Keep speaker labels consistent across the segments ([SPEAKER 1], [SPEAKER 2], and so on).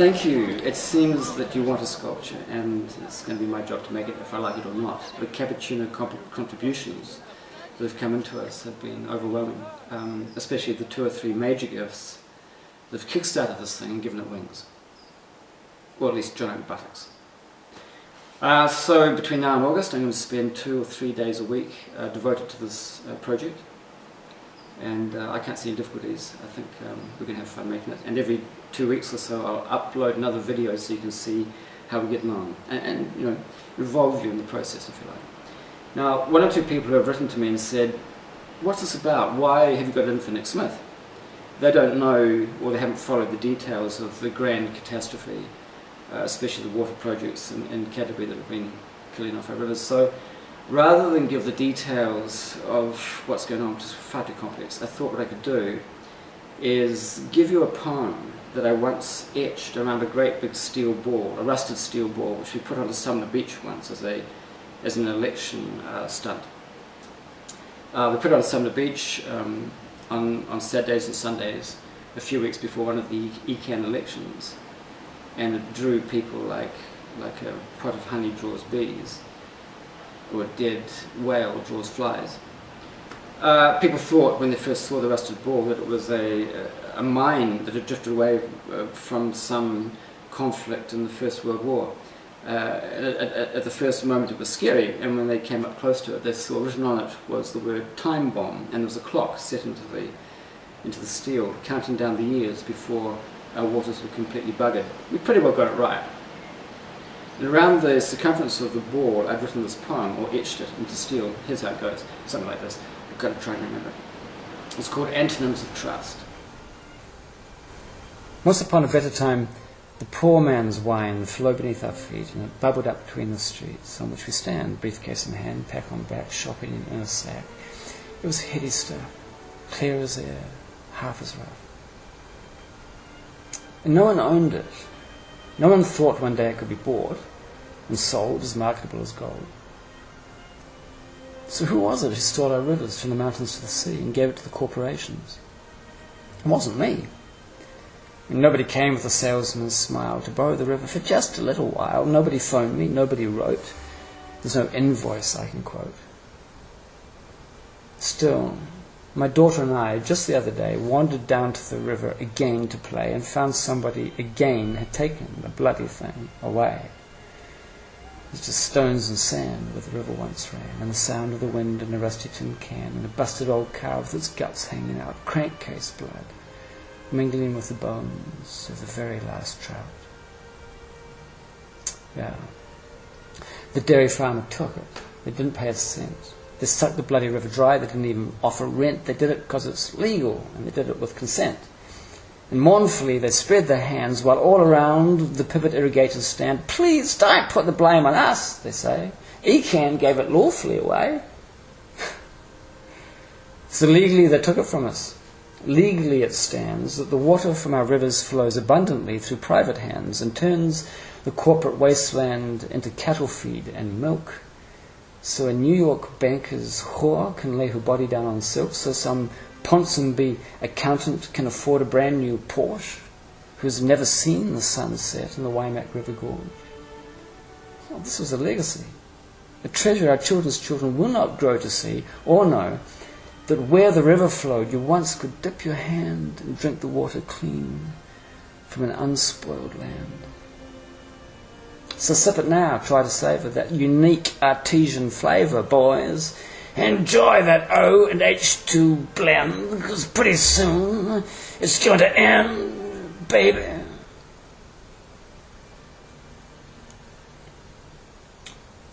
[SPEAKER 1] thank you. It seems that you want a sculpture, and it's going to be my job to make it if I like it or not. The cappuccino contributions that have come into us have been overwhelming, especially the 2 or 3 major gifts that have kick-started this thing and given it wings. Or at least giant buttocks. So between now and August, I'm going to spend 2 or 3 days a week devoted to this project. And I can't see any difficulties. I think we're going to have fun making it. And every 2 weeks or so I'll upload another video so you can see how we're getting on. And you know, involve you in the process if you like. Now, 1 or 2 people who have written to me and said, what's this about? Why have you got it in for Nick Smith? They don't know, or they haven't followed the details of the grand catastrophe, especially the water projects in Canterbury that have been killing off our rivers. So rather than give the details of what's going on, which is far too complex, I thought what I could do is give you a poem that I once etched around a great big steel ball, a rusted steel ball, which we put onto Sumner Beach once as an election stunt. We put it on Sumner Beach on Saturdays and Sundays a few weeks before one of the ECAN elections, and it drew people like a pot of honey draws bees, or a dead whale draws flies. People thought when they first saw the rusted ball that it was a mine that had drifted away from some conflict in the First World War. At the first moment it was scary, and when they came up close to it they saw written on it was the word time bomb, and there was a clock set into the steel counting down the years before our waters were completely buggered. We pretty well got it right. And around the circumference of the ball I'd written this poem, or etched it into steel. Here's how it goes, something like this. I've got to try and remember it. It's called Antonyms of Trust. Once upon a better time, the poor man's wine flowed beneath our feet, and it bubbled up between the streets on which we stand, briefcase in hand, pack on back, shopping in a sack. It was heady stuff, clear as air, half as rough. And no one owned it. No one thought one day it could be bought and sold as marketable as gold. So who was it who stole our rivers from the mountains to the sea and gave it to the corporations? It wasn't me. And nobody came with a salesman's smile to borrow the river for just a little while. Nobody phoned me, nobody wrote. There's no invoice I can quote. Still, my daughter and I, just the other day, wandered down to the river again to play and found somebody again had taken the bloody thing away. It's just stones and sand where the river once ran, and the sound of the wind in a rusty tin can, and a busted old cow with its guts hanging out, crankcase blood, mingling with the bones of the very last trout. Yeah. The dairy farmer took it. They didn't pay a cent. They sucked the bloody river dry. They didn't even offer rent. They did it because it's legal, and they did it with consent. And mournfully they spread their hands while all around the pivot irrigators stand. Please don't put the blame on us, they say. ECAN gave it lawfully away. So legally they took it from us. Legally it stands that the water from our rivers flows abundantly through private hands and turns the corporate wasteland into cattle feed and milk. So a New York banker's whore can lay her body down on silk, so some Ponsonby accountant can afford a brand new Porsche who's never seen the sunset in the Waimak River Gorge. Well, this was a legacy, a treasure our children's children will not grow to see or know, that where the river flowed you once could dip your hand and drink the water clean from an unspoiled land. So sip it now, try to savour that unique artesian flavour, boys. Enjoy that O and H2 blend, because pretty soon it's going to end, baby.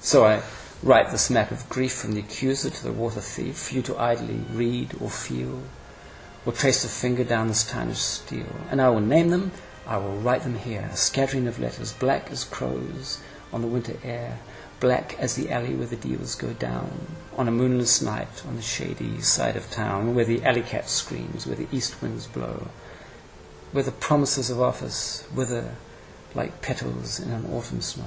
[SPEAKER 1] So I write this map of grief from the accuser to the water thief, for you to idly read or feel, or trace a finger down this tarnished steel. And I will name them, I will write them here, a scattering of letters, black as crows on the winter air, black as the alley where the deals go down, on a moonless night on the shady side of town, where the alley cat screams, where the east winds blow, where the promises of office wither like petals in an autumn snow.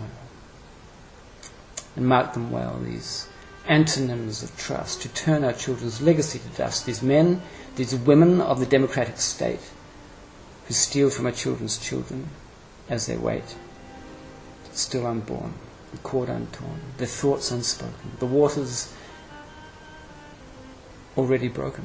[SPEAKER 1] And mark them well, these antonyms of trust, to turn our children's legacy to dust, these men, these women of the democratic state, who steal from our children's children, as they wait, still unborn, the cord untorn, their thoughts unspoken, the waters already broken.